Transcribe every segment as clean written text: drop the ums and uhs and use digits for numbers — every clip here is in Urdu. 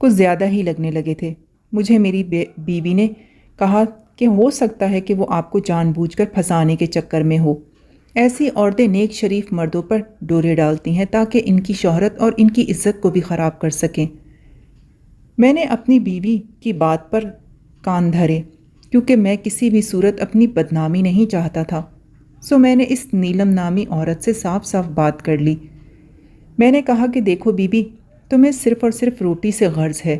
کچھ زیادہ ہی لگنے لگے تھے۔ مجھے میری بیوی نے کہا کہ ہو سکتا ہے کہ وہ آپ کو جان بوجھ کر پھنسانے کے چکر میں ہو۔ ایسی عورتیں نیک شریف مردوں پر ڈورے ڈالتی ہیں تاکہ ان کی شہرت اور ان کی عزت کو بھی خراب کر سکیں۔ میں نے اپنی بیوی کی بات پر کان دھرے کیونکہ میں کسی بھی صورت اپنی بدنامی نہیں چاہتا تھا، سو میں نے اس نیلم نامی عورت سے صاف صاف بات کر لی۔ میں نے کہا کہ دیکھو بی بی، تمہیں صرف اور صرف روٹی سے غرض ہے۔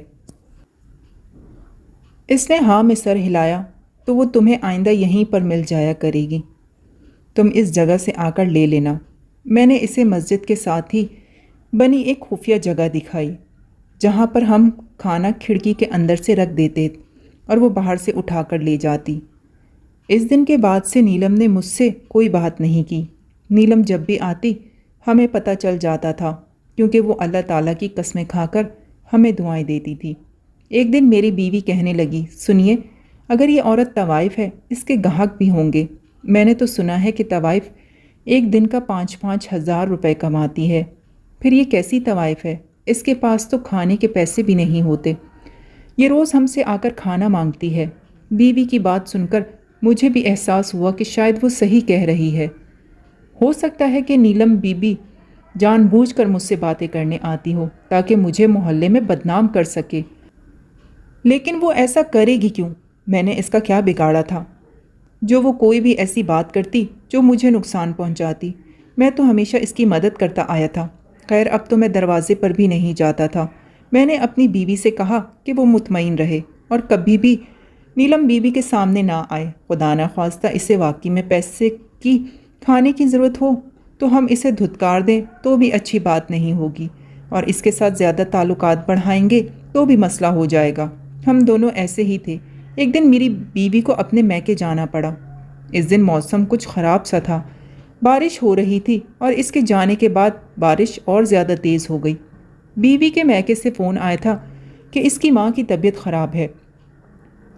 اس نے ہاں میں سر ہلایا تو وہ تمہیں آئندہ یہیں پر مل جایا کرے گی، تم اس جگہ سے آ کر لے لینا۔ میں نے اسے مسجد کے ساتھ ہی بنی ایک خفیہ جگہ دکھائی جہاں پر ہم کھانا کھڑکی کے اندر سے رکھ دیتے اور وہ باہر سے اٹھا کر لے جاتی۔ اس دن کے بعد سے نیلم نے مجھ سے کوئی بات نہیں کی۔ نیلم جب بھی آتی ہمیں پتہ چل جاتا تھا کیونکہ وہ اللہ تعالیٰ کی قسمیں کھا کر ہمیں دعائیں دیتی تھی۔ ایک دن میری بیوی کہنے لگی، سنیے، اگر یہ عورت طوائف ہے اس کے گاہک بھی ہوں گے۔ میں نے تو سنا ہے کہ طوائف ایک دن کا 5,000 روپے کماتی ہے۔ پھر یہ کیسی طوائف ہے؟ اس کے پاس تو کھانے کے پیسے بھی نہیں ہوتے، یہ روز ہم سے آ کر کھانا مانگتی ہے۔ بیوی کی بات سن کر مجھے بھی احساس ہوا کہ شاید وہ صحیح کہہ رہی ہے۔ ہو سکتا ہے کہ نیلم بی بی جان بوجھ کر مجھ سے باتیں کرنے آتی ہو تاکہ مجھے محلے میں بدنام کر سکے، لیکن وہ ایسا کرے گی کیوں؟ میں نے اس کا کیا بگاڑا تھا جو وہ کوئی بھی ایسی بات کرتی جو مجھے نقصان پہنچاتی؟ میں تو ہمیشہ اس کی مدد کرتا آیا تھا۔ خیر اب تو میں دروازے پر بھی نہیں جاتا تھا۔ میں نے اپنی بیوی سے کہا کہ وہ مطمئن رہے اور کبھی بھی نیلم بیوی کے سامنے نہ آئے۔ خدا نہ خواستہ اسے واقعی میں پیسے کی کھانے کی ضرورت ہو تو ہم اسے دھتکار دیں تو بھی اچھی بات نہیں ہوگی، اور اس کے ساتھ زیادہ تعلقات بڑھائیں گے تو بھی مسئلہ ہو جائے گا۔ ہم دونوں ایسے ہی تھے۔ ایک دن میری بیوی کو اپنے میکے جانا پڑا۔ اس دن موسم کچھ خراب سا تھا، بارش ہو رہی تھی اور اس کے جانے کے بعد بارش اور زیادہ تیز ہو گئی۔ بیوی کے میکے سے فون آیا تھا کہ اس کی ماں کی طبیعت خراب ہے،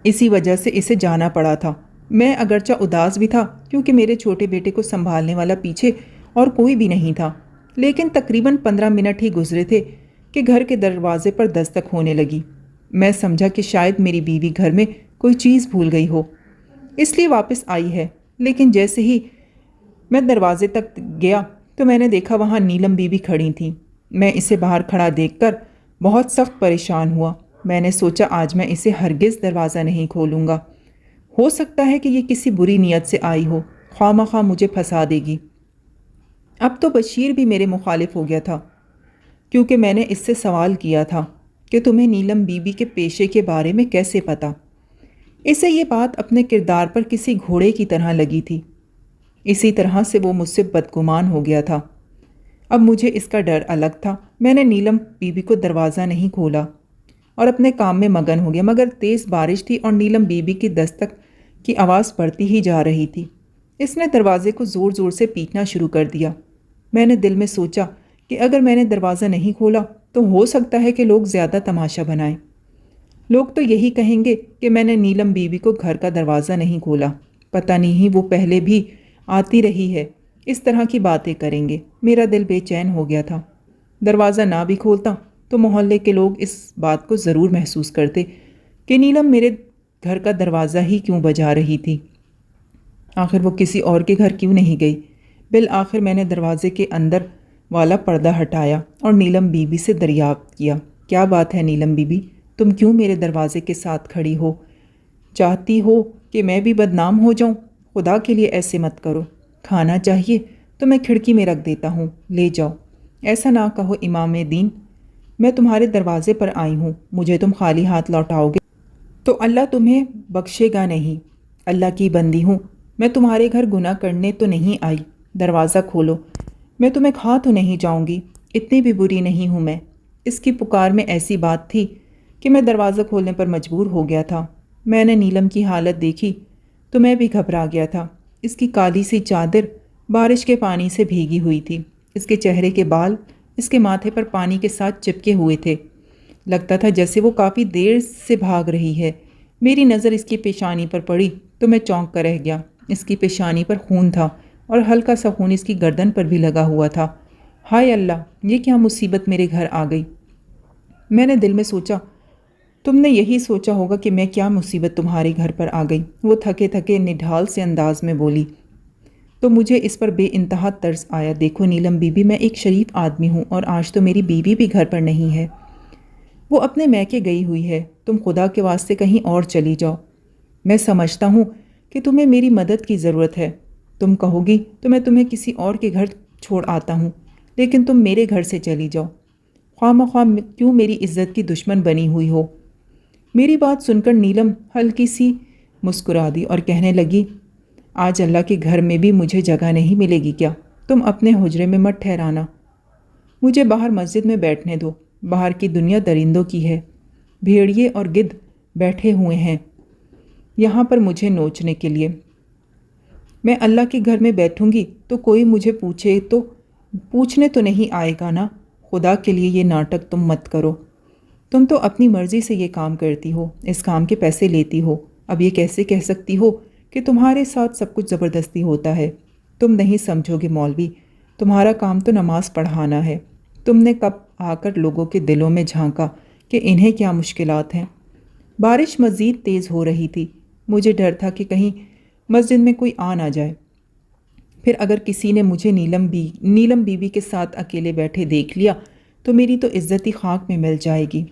اسی وجہ سے اسے جانا پڑا تھا۔ میں اگرچہ اداس بھی تھا کیونکہ میرے چھوٹے بیٹے کو سنبھالنے والا پیچھے اور کوئی بھی نہیں تھا، لیکن تقریباً 15 منٹ ہی گزرے تھے کہ گھر کے دروازے پر دستک ہونے لگی۔ میں سمجھا کہ شاید میری بیوی گھر میں کوئی چیز بھول گئی ہو، اس لیے واپس آئی ہے، لیکن جیسے ہی میں دروازے تک گیا تو میں نے دیکھا وہاں نیلم بیوی کھڑی تھیں۔ میں اسے باہر کھڑا دیکھ کر بہت سخت پریشان ہوا۔ میں نے سوچا آج میں اسے ہرگز دروازہ نہیں کھولوں گا، ہو سکتا ہے کہ یہ کسی بری نیت سے آئی ہو، خواہ مخواہ مجھے پھنسا دے گی۔ اب تو بشیر بھی میرے مخالف ہو گیا تھا کیونکہ میں نے اس سے سوال کیا تھا کہ تمہیں نیلم بیوی کے پیشے کے بارے میں کیسے پتہ؟ اسے یہ بات اپنے کردار پر کسی گھوڑے کی طرح لگی تھی، اسی طرح سے وہ مجھ سے بدگمان ہو گیا تھا۔ اب مجھے اس کا ڈر الگ تھا۔ میں نے نیلم بیوی کو دروازہ نہیں کھولا اور اپنے کام میں مگن ہو گیا، مگر تیز بارش تھی اور نیلم بیوی کی دستک کی آواز بڑھتی ہی جا رہی تھی۔ اس نے دروازے کو زور زور سے پیٹنا شروع کر دیا۔ میں نے دل میں سوچا کہ اگر میں نے دروازہ نہیں کھولا تو ہو سکتا ہے کہ لوگ زیادہ تماشا بنائیں۔ لوگ تو یہی کہیں گے کہ میں نے نیلم بیوی کو گھر کا دروازہ نہیں کھولا، پتہ نہیں وہ پہلے بھی آتی رہی ہے، اس طرح کی باتیں کریں گے۔ میرا دل بے چین ہو گیا تھا۔ دروازہ نہ بھی کھولتا تو محلے کے لوگ اس بات کو ضرور محسوس کرتے کہ نیلم میرے گھر کا دروازہ ہی کیوں بجا رہی تھی، آخر وہ کسی اور کے گھر کیوں نہیں گئی۔ بالآخر میں نے دروازے کے اندر والا پردہ ہٹایا اور نیلم بیوی سے دریافت کیا، کیا بات ہے نیلم بیوی، تم کیوں میرے دروازے کے ساتھ کھڑی ہو؟ چاہتی ہو کہ میں بھی بدنام ہو جاؤں؟ خدا کے لیے ایسے مت کرو، کھانا چاہیے تو میں کھڑکی میں رکھ دیتا ہوں، لے جاؤ۔ ایسا نہ کہو امام دین، میں تمہارے دروازے پر آئی ہوں، مجھے تم خالی ہاتھ لوٹاؤ گے تو اللہ تمہیں بخشے گا نہیں۔ اللہ کی بندی ہوں، میں تمہارے گھر گناہ کرنے تو نہیں آئی، دروازہ کھولو، میں تمہیں کھا تو نہیں جاؤں گی، اتنی بھی بری نہیں ہوں میں۔ اس کی پکار میں ایسی بات تھی کہ میں دروازہ کھولنے پر مجبور ہو گیا تھا۔ میں نے نیلم کی حالت دیکھی تو میں بھی گھبرا گیا تھا۔ اس کی کالی سی چادر بارش کے پانی سے بھیگی ہوئی تھی، اس کے چہرے کے بال اس کے ماتھے پر پانی کے ساتھ چپکے ہوئے تھے، لگتا تھا جیسے وہ کافی دیر سے بھاگ رہی ہے۔ میری نظر اس کی پیشانی پر پڑی تو میں چونک کر رہ گیا۔ اس کی پیشانی پر خون تھا اور ہلکا سا خون اس کی گردن پر بھی لگا ہوا تھا۔ ہائے اللہ، یہ کیا مصیبت میرے گھر آ گئی۔ میں نے دل میں سوچا تم نے یہی سوچا ہوگا کہ میں کیا مصیبت تمہارے گھر پر آ گئی، وہ تھکے تھکے نڈھال سے انداز میں بولی۔ تو مجھے اس پر بے انتہا ترس آیا۔ دیکھو نیلم بی بی، میں ایک شریف آدمی ہوں اور آج تو میری بیوی بھی گھر پر نہیں ہے، وہ اپنے میکے گئی ہوئی ہے۔ تم خدا کے واسطے کہیں اور چلی جاؤ۔ میں سمجھتا ہوں کہ تمہیں میری مدد کی ضرورت ہے۔ تم کہو گی تو میں تمہیں کسی اور کے گھر چھوڑ آتا ہوں، لیکن تم میرے گھر سے چلی جاؤ، خواہ مخواہ کیوں میری عزت کی دشمن بنی ہوئی ہو۔ میری بات سن کر نیلم ہلکی سی مسکرا دی اور کہنے لگی، آج اللہ کے گھر میں بھی مجھے جگہ نہیں ملے گی کیا؟ تم اپنے حجرے میں مت ٹھہرانا، مجھے باہر مسجد میں بیٹھنے دو۔ باہر کی دنیا درندوں کی ہے، بھیڑیے اور گدھ بیٹھے ہوئے ہیں یہاں پر مجھے نوچنے کے لیے۔ میں اللہ کے گھر میں بیٹھوں گی تو کوئی مجھے پوچھنے تو نہیں آئے گا نا۔ خدا کے لیے یہ ناٹک تم مت کرو۔ تم تو اپنی مرضی سے یہ کام کرتی ہو، اس کام کے پیسے لیتی ہو، اب یہ کیسے کہہ سکتی ہو کہ تمہارے ساتھ سب کچھ زبردستی ہوتا ہے؟ تم نہیں سمجھو گے مولوی، تمہارا کام تو نماز پڑھانا ہے۔ تم نے کب آ کر لوگوں کے دلوں میں جھانکا کہ انہیں کیا مشکلات ہیں؟ بارش مزید تیز ہو رہی تھی۔ مجھے ڈر تھا کہ کہیں مسجد میں کوئی آ نہ جائے، پھر اگر کسی نے مجھے نیلم بی بی کے ساتھ اکیلے بیٹھے دیکھ لیا تو میری تو عزت ہی خاک میں مل جائے گی۔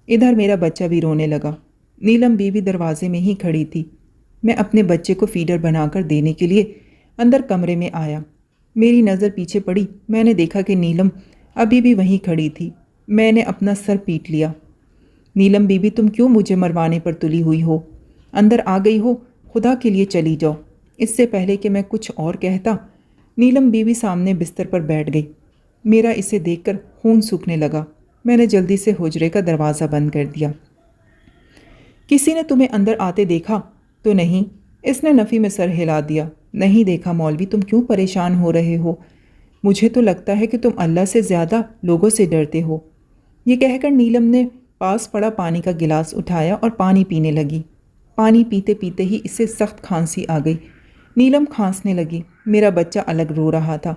ادھر میرا بچہ بھی رونے لگا۔ نیلم بی بی دروازے میں ہی کھڑی تھی۔ میں اپنے بچے کو فیڈر بنا کر دینے کے لیے اندر کمرے میں آیا۔ میری نظر پیچھے پڑی، میں نے دیکھا کہ نیلم ابھی بھی وہیں کھڑی تھی۔ میں نے اپنا سر پیٹ لیا۔ نیلم بی بی، تم کیوں مجھے مروانے پر تلی ہوئی ہو؟ اندر آ گئی ہو، خدا کے لیے چلی جاؤ۔ اس سے پہلے کہ میں کچھ اور کہتا، نیلم بی بی سامنے بستر پر بیٹھ گئی۔ میرا اسے دیکھ کر خون سوکھنے لگا۔ میں نے جلدی سے حجرے کا دروازہ بند کر دیا۔ کسی نے تمہیں اندر آتے دیکھا تو نہیں؟ اس نے نفی میں سر ہلا دیا۔ نہیں دیکھا مولوی، تم کیوں پریشان ہو رہے ہو؟ مجھے تو لگتا ہے کہ تم اللہ سے زیادہ لوگوں سے ڈرتے ہو۔ یہ کہہ کر نیلم نے پاس پڑا پانی کا گلاس اٹھایا اور پانی پینے لگی۔ پانی پیتے پیتے ہی اسے سخت کھانسی آ گئی۔ نیلم کھانسنے لگی۔ میرا بچہ الگ رو رہا تھا۔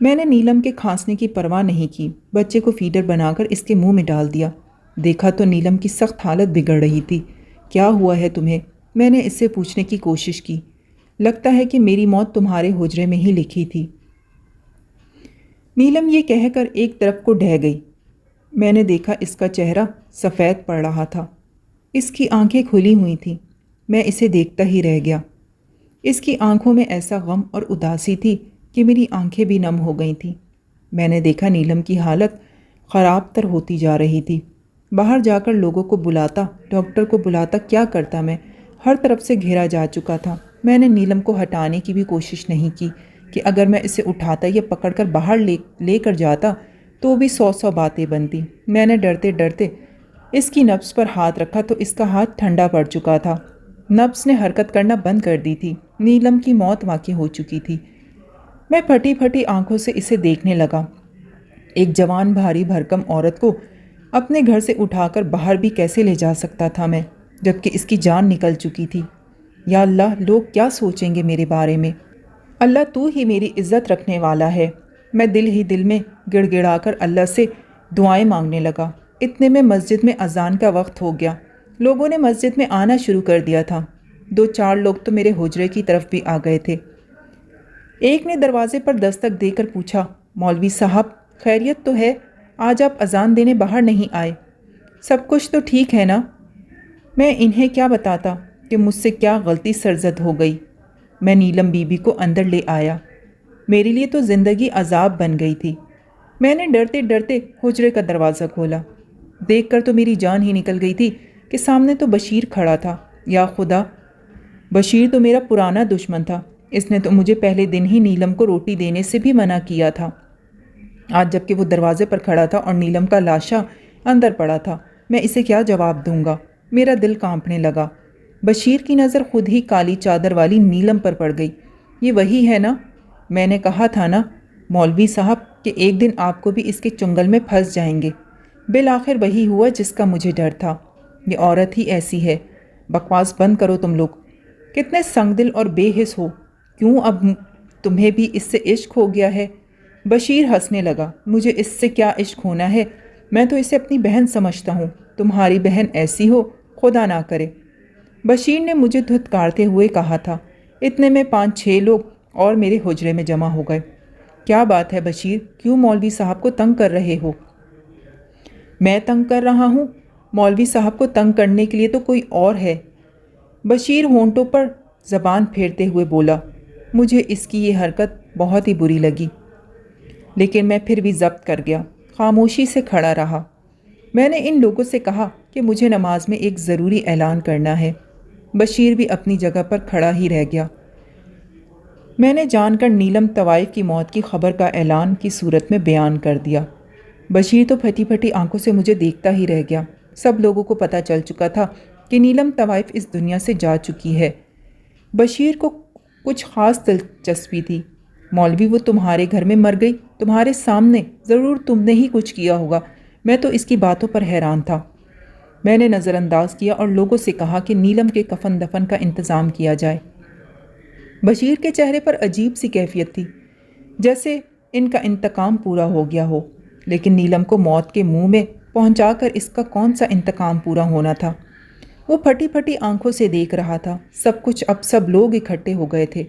میں نے نیلم کے کھانسنے کی پرواہ نہیں کی، بچے کو فیڈر بنا کر اس کے منہ میں ڈال دیا۔ دیکھا تو نیلم کی سخت حالت بگڑ رہی تھی۔ کیا ہوا ہے تمہیں؟ میں نے اس سے پوچھنے کی کوشش کی۔ لگتا ہے کہ میری موت تمہارے حجرے میں ہی لکھی تھی۔ نیلم یہ کہہ کر ایک طرف کو ڈھہ گئی۔ میں نے دیکھا اس کا چہرہ سفید پڑ رہا تھا، اس کی آنکھیں کھلی ہوئی تھیں۔ میں اسے دیکھتا ہی رہ گیا۔ اس کی آنکھوں میں ایسا غم اور اداسی تھی کہ میری آنکھیں بھی نم ہو گئی تھیں۔ میں نے دیکھا نیلم کی حالت خراب تر ہوتی جا رہی تھی۔ باہر جا کر لوگوں کو بلاتا، ڈاکٹر کو بلاتا، کیا کرتا میں؟ ہر طرف سے گھیرا جا چکا تھا۔ میں نے نیلم کو ہٹانے کی بھی کوشش نہیں کی کہ اگر میں اسے اٹھاتا یا پکڑ کر باہر لے کر جاتا تو بھی 100 باتیں بنتی۔ میں نے ڈرتے ڈرتے اس کی نبض پر ہاتھ رکھا تو اس کا ہاتھ ٹھنڈا پڑ چکا تھا۔ نبض نے حرکت کرنا بند کر دی تھی۔ نیلم کی موت واقع ہو چکی تھی۔ میں پھٹی پھٹی آنکھوں سے اسے دیکھنے لگا۔ ایک جوان بھاری بھرکم عورت کو اپنے گھر سے اٹھا کر باہر بھی کیسے لے جا سکتا تھا میں، جبکہ اس کی جان نکل چکی تھی؟ یا اللہ، لوگ کیا سوچیں گے میرے بارے میں؟ اللہ، تو ہی میری عزت رکھنے والا ہے۔ میں دل ہی دل میں گڑ گڑا کر اللہ سے دعائیں مانگنے لگا۔ اتنے میں مسجد میں اذان کا وقت ہو گیا۔ لوگوں نے مسجد میں آنا شروع کر دیا تھا۔ 2-4 لوگ تو میرے حجرے کی طرف بھی آ گئے تھے۔ ایک نے دروازے پر دستک دے کر پوچھا، مولوی صاحب خیریت تو ہے؟ آج آپ اذان دینے باہر نہیں آئے؟ سب کچھ تو ٹھیک ہے نا؟ میں انہیں کیا بتاتا کہ مجھ سے کیا غلطی سرزد ہو گئی۔ میں نیلم بی بی کو اندر لے آیا۔ میرے لیے تو زندگی عذاب بن گئی تھی۔ میں نے ڈرتے ڈرتے حجرے کا دروازہ کھولا۔ دیکھ کر تو میری جان ہی نکل گئی تھی کہ سامنے تو بشیر کھڑا تھا۔ یا خدا، بشیر تو میرا پرانا دشمن تھا۔ اس نے تو مجھے پہلے دن ہی نیلم کو روٹی دینے سے بھی منع کیا تھا۔ آج جب کہ وہ دروازے پر کھڑا تھا اور نیلم کا لاشا اندر پڑا تھا، میں اسے کیا جواب دوں گا؟ میرا دل کانپنے لگا۔ بشیر کی نظر خود ہی کالی چادر والی نیلم پر پڑ گئی۔ یہ وہی ہے نا؟ میں نے کہا تھا نا مولوی صاحب کہ ایک دن آپ کو بھی اس کے چنگل میں پھنس جائیں گے۔ بالآخر وہی ہوا جس کا مجھے ڈر تھا۔ یہ عورت ہی ایسی ہے۔ بکواس بند کرو تم لوگ۔ کتنے سنگ دل اور بے حس ہو۔ کیوں اب تمہیں بھی اس سے عشق ہو گیا ہے؟ بشیر ہنسنے لگا۔ مجھے اس سے کیا عشق ہونا ہے؟ میں تو اسے اپنی بہن سمجھتا ہوں۔ تمہاری بہن ایسی ہو، خدا نہ کرے۔ بشیر نے مجھے دھتکارتے ہوئے کہا تھا۔ اتنے میں 5-6 لوگ اور میرے حجرے میں جمع ہو گئے۔ کیا بات ہے بشیر، کیوں مولوی صاحب کو تنگ کر رہے ہو؟ میں تنگ کر رہا ہوں؟ مولوی صاحب کو تنگ کرنے کے لیے تو کوئی اور ہے۔ بشیر ہونٹوں پر زبان پھیرتے ہوئے بولا۔ مجھے اس کی یہ حرکت بہت ہی بری لگی، لیکن میں پھر بھی ضبط کر گیا، خاموشی سے کھڑا رہا۔ میں نے ان لوگوں سے کہا کہ مجھے نماز میں ایک ضروری اعلان کرنا ہے۔ بشیر بھی اپنی جگہ پر کھڑا ہی رہ گیا۔ میں نے جان کر نیلم طوائف کی موت کی خبر کا اعلان کی صورت میں بیان کر دیا۔ بشیر تو پھٹی پھٹی آنکھوں سے مجھے دیکھتا ہی رہ گیا۔ سب لوگوں کو پتہ چل چکا تھا کہ نیلم طوائف اس دنیا سے جا چکی ہے۔ بشیر کو کچھ خاص دلچسپی تھی۔ مولوی وہ تمہارے گھر میں مر گئی، تمہارے سامنے، ضرور تم نے ہی کچھ کیا ہوگا۔ میں تو اس کی باتوں پر حیران تھا۔ میں نے نظر انداز کیا اور لوگوں سے کہا کہ نیلم کے کفن دفن کا انتظام کیا جائے۔ بشیر کے چہرے پر عجیب سی کیفیت تھی، جیسے ان کا انتقام پورا ہو گیا ہو، لیکن نیلم کو موت کے منہ میں پہنچا کر اس کا کون سا انتقام پورا ہونا تھا؟ وہ پھٹی پھٹی آنکھوں سے دیکھ رہا تھا۔ سب لوگ اکٹھے ہو گئے تھے،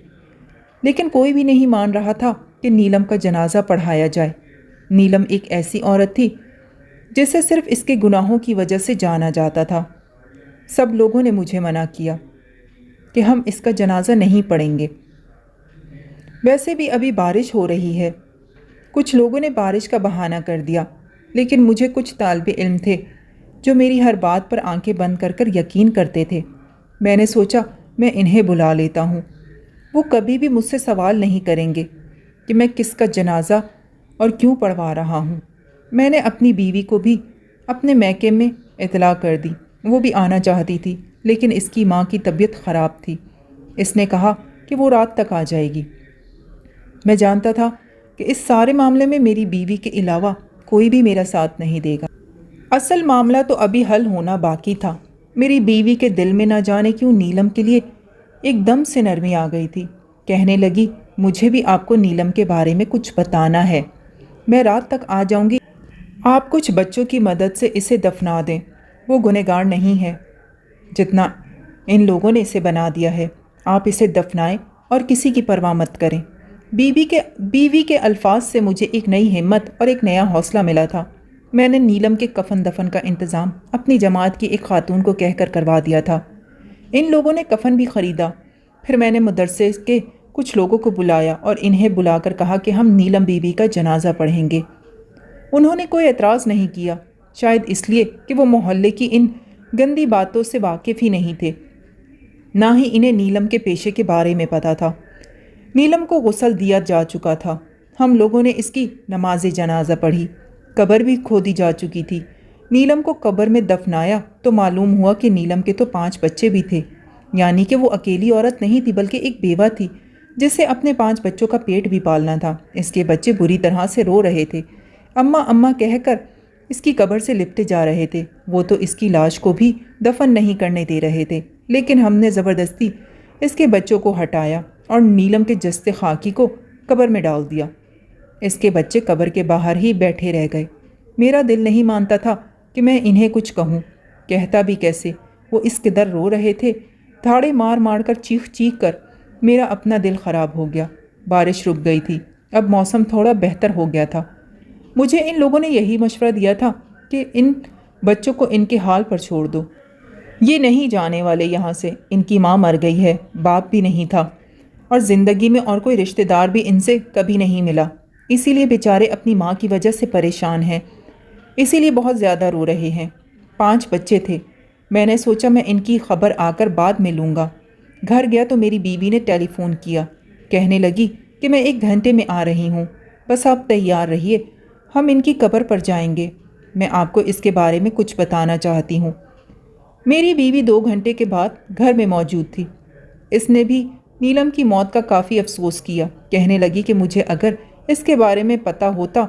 لیکن کوئی بھی نہیں مان رہا تھا کہ نیلم کا جنازہ پڑھایا جائے۔ نیلم ایک ایسی عورت تھی جسے صرف اس کے گناہوں کی وجہ سے جانا جاتا تھا۔ سب لوگوں نے مجھے منع کیا کہ ہم اس کا جنازہ نہیں پڑھیں گے۔ ویسے بھی ابھی بارش ہو رہی ہے۔ کچھ لوگوں نے بارش کا بہانہ کر دیا، لیکن مجھے کچھ طالب علم تھے جو میری ہر بات پر آنکھیں بند کر کر یقین کرتے تھے۔ میں نے سوچا میں انہیں بلا لیتا ہوں، وہ کبھی بھی مجھ سے سوال نہیں کریں گے کہ میں کس کا جنازہ اور کیوں پڑھوا رہا ہوں۔ میں نے اپنی بیوی کو بھی اپنے میکے میں اطلاع کر دی۔ وہ بھی آنا چاہتی تھی، لیکن اس کی ماں کی طبیعت خراب تھی۔ اس نے کہا کہ وہ رات تک آ جائے گی۔ میں جانتا تھا کہ اس سارے معاملے میں میری بیوی کے علاوہ کوئی بھی میرا ساتھ نہیں دے گا۔ اصل معاملہ تو ابھی حل ہونا باقی تھا۔ میری بیوی کے دل میں نہ جانے کیوں نیلم کے لیے ایک دم سے نرمی آ گئی تھی۔ کہنے لگی، مجھے بھی آپ کو نیلم کے بارے میں کچھ بتانا ہے۔ میں رات تک آ جاؤں گی، آپ کچھ بچوں کی مدد سے اسے دفنا دیں۔ وہ گنہگار نہیں ہے جتنا ان لوگوں نے اسے بنا دیا ہے۔ آپ اسے دفنائیں اور کسی کی پرواہ مت کریں۔ بیوی کے الفاظ سے مجھے ایک نئی ہمت اور ایک نیا حوصلہ ملا تھا۔ میں نے نیلم کے کفن دفن کا انتظام اپنی جماعت کی ایک خاتون کو کہہ کر کروا دیا تھا۔ ان لوگوں نے کفن بھی خریدا۔ پھر میں نے مدرسے کے کچھ لوگوں کو بلایا اور انہیں بلا کر کہا کہ ہم نیلم بیوی کا جنازہ پڑھیں گے۔ انہوں نے کوئی اعتراض نہیں کیا، شاید اس لیے کہ وہ محلے کی ان گندی باتوں سے واقف ہی نہیں تھے، نہ ہی انہیں نیلم کے پیشے کے بارے میں پتہ تھا۔ نیلم کو غسل دیا جا چکا تھا۔ ہم لوگوں نے اس کی نماز جنازہ پڑھی۔ قبر بھی کھودی جا چکی تھی۔ نیلم کو قبر میں دفنایا تو معلوم ہوا کہ نیلم کے تو 5 بچے بھی تھے، یعنی کہ وہ اکیلی عورت نہیں تھی بلکہ ایک بیوہ تھی جسے اپنے 5 بچوں کا پیٹ بھی پالنا تھا۔ اس کے بچے بری طرح سے رو رہے تھے، اماں اماں کہہ کر اس کی قبر سے لپٹے جا رہے تھے۔ وہ تو اس کی لاش کو بھی دفن نہیں کرنے دے رہے تھے، لیکن ہم نے زبردستی اس کے بچوں کو ہٹایا اور نیلم کے جسد خاکی کو قبر میں ڈال دیا۔ اس کے بچے قبر کے باہر ہی بیٹھے رہ گئے۔ میرا دل نہیں مانتا تھا کہ میں انہیں کچھ کہوں، کہتا بھی کیسے؟ وہ اس قدر رو رہے تھے، دھاڑے مار مار کر، چیخ چیخ کر۔ میرا اپنا دل خراب ہو گیا۔ بارش رک گئی تھی، اب موسم تھوڑا بہتر ہو گیا تھا۔ مجھے ان لوگوں نے یہی مشورہ دیا تھا کہ ان بچوں کو ان کے حال پر چھوڑ دو، یہ نہیں جانے والے یہاں سے۔ ان کی ماں مر گئی ہے، باپ بھی نہیں تھا، اور زندگی میں اور کوئی رشتہ دار بھی ان سے کبھی نہیں ملا۔ اسی لیے بیچارے اپنی ماں کی وجہ سے پریشان ہیں، اسی لیے بہت زیادہ رو رہے ہیں۔ 5 بچے تھے۔ میں نے سوچا میں ان کی خبر آ کر بعد میں لوں گا۔ گھر گیا تو میری بیوی نے ٹیلی فون کیا، کہنے لگی کہ میں 1 گھنٹے میں آ رہی ہوں، بس آپ تیار رہیے، ہم ان کی قبر پر جائیں گے۔ میں آپ کو اس کے بارے میں کچھ بتانا چاہتی ہوں۔ میری بیوی 2 گھنٹے کے بعد گھر میں موجود تھی۔ اس نے بھی نیلم کی موت کا کافی افسوس کیا۔ کہنے لگی کہ مجھے اگر اس کے بارے میں پتہ ہوتا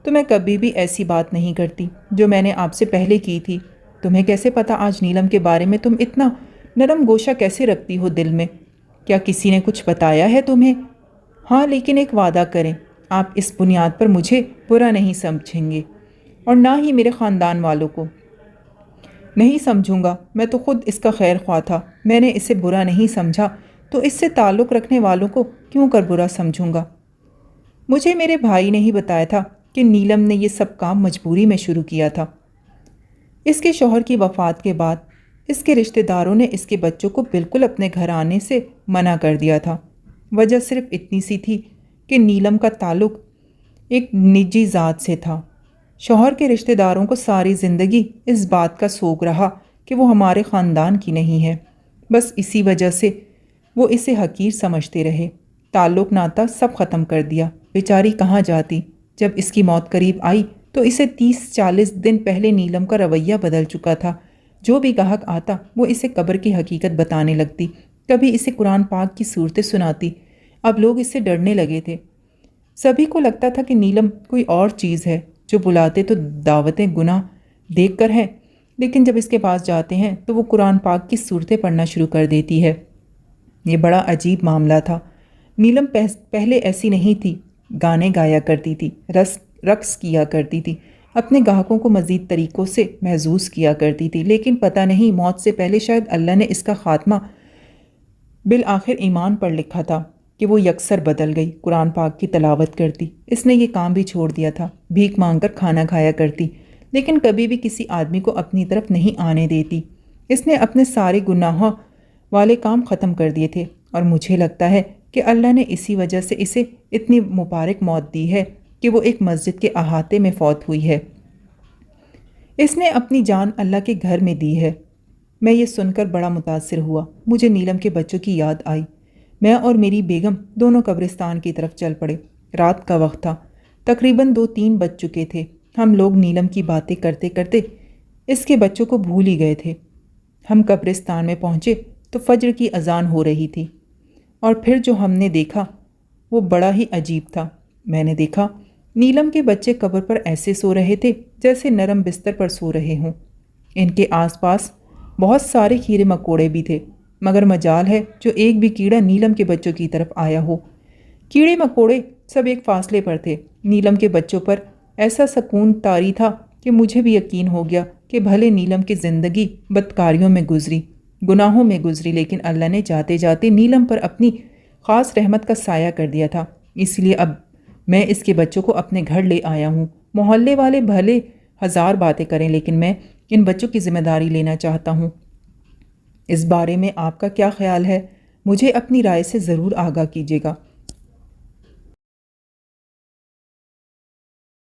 تو میں کبھی بھی ایسی بات نہیں کرتی جو میں نے آپ سے پہلے کی تھی۔ تمہیں کیسے پتہ آج نیلم کے بارے میں؟ تم اتنا نرم گوشہ کیسے رکھتی ہو دل میں؟ کیا کسی نے کچھ بتایا ہے تمہیں؟ ہاں، لیکن ایک وعدہ کریں، آپ اس بنیاد پر مجھے برا نہیں سمجھیں گے، اور نہ ہی میرے خاندان والوں کو۔ نہیں سمجھوں گا، میں تو خود اس کا خیر خواہ تھا، میں نے اسے برا نہیں سمجھا تو اس سے تعلق رکھنے والوں کو کیوں کر برا سمجھوں گا؟ مجھے میرے بھائی نے ہی بتایا تھا کہ نیلم نے یہ سب کام مجبوری میں شروع کیا تھا۔ اس کے شوہر کی وفات کے بعد اس کے رشتہ داروں نے اس کے بچوں کو بالکل اپنے گھر آنے سے منع کر دیا تھا۔ وجہ صرف اتنی سی تھی کہ نیلم کا تعلق ایک نجی ذات سے تھا۔ شوہر کے رشتہ داروں کو ساری زندگی اس بات کا سوگ رہا کہ وہ ہمارے خاندان کی نہیں ہے، بس اسی وجہ سے وہ اسے حقیر سمجھتے رہے۔ تعلق ناتا سب ختم کر دیا۔ بیچاری کہاں جاتی؟ جب اس کی موت قریب آئی تو اسے 30-40 دن پہلے نیلم کا رویہ بدل چکا تھا۔ جو بھی گاہک آتا وہ اسے قبر کی حقیقت بتانے لگتی، کبھی اسے قرآن پاک کی صورتیں سناتی۔ اب لوگ اس سے ڈرنے لگے تھے۔ سبھی کو لگتا تھا کہ نیلم کوئی اور چیز ہے، جو بلاتے تو دعوتیں گناہ دیکھ کر ہیں، لیکن جب اس کے پاس جاتے ہیں تو وہ قرآن پاک کی صورتیں پڑھنا شروع کر دیتی ہے۔ یہ بڑا عجیب معاملہ تھا۔ نیلم پہلے ایسی نہیں تھی، گانے گایا کرتی تھی، رقص کیا کرتی تھی، اپنے گاہکوں کو مزید طریقوں سے محظوظ کیا کرتی تھی، لیکن پتہ نہیں موت سے پہلے شاید اللہ نے اس کا خاتمہ بالآخر ایمان پر لکھا تھا کہ وہ یکسر بدل گئی، قرآن پاک کی تلاوت کرتی۔ اس نے یہ کام بھی چھوڑ دیا تھا، بھیک مانگ کر کھانا کھایا کرتی، لیکن کبھی بھی کسی آدمی کو اپنی طرف نہیں آنے دیتی۔ اس نے اپنے سارے گناہوں والے کام ختم کر دیے تھے، اور مجھے لگتا ہے کہ اللہ نے اسی وجہ سے اسے اتنی مبارک موت دی ہے کہ وہ ایک مسجد کے احاطے میں فوت ہوئی ہے۔ اس نے اپنی جان اللہ کے گھر میں دی ہے۔ میں یہ سن کر بڑا متاثر ہوا۔ مجھے نیلم کے بچوں کی یاد آئی۔ میں اور میری بیگم دونوں قبرستان کی طرف چل پڑے۔ رات کا وقت تھا، تقریباً 2-3 بج چکے تھے۔ ہم لوگ نیلم کی باتیں کرتے کرتے اس کے بچوں کو بھول ہی گئے تھے۔ ہم قبرستان میں پہنچے تو فجر کی اذان ہو رہی تھی، اور پھر جو ہم نے دیکھا وہ بڑا ہی عجیب تھا۔ میں نے دیکھا نیلم کے بچے قبر پر ایسے سو رہے تھے جیسے نرم بستر پر سو رہے ہوں۔ ان کے آس پاس بہت سارے کیڑے مکوڑے بھی تھے، مگر مجال ہے جو ایک بھی کیڑا نیلم کے بچوں کی طرف آیا ہو۔ کیڑے مکوڑے سب ایک فاصلے پر تھے۔ نیلم کے بچوں پر ایسا سکون طاری تھا کہ مجھے بھی یقین ہو گیا کہ بھلے نیلم کی زندگی بدکاریوں میں گزری، گناہوں میں گزری، لیکن اللہ نے جاتے جاتے نیلم پر اپنی خاص رحمت کا سایہ کر دیا تھا۔ اس لیے اب میں اس کے بچوں کو اپنے گھر لے آیا ہوں۔ محلے والے بھلے 1000 باتیں کریں، لیکن میں ان بچوں کی ذمہ داری لینا چاہتا ہوں۔ اس بارے میں آپ کا کیا خیال ہے؟ مجھے اپنی رائے سے ضرور آگاہ کیجیے گا۔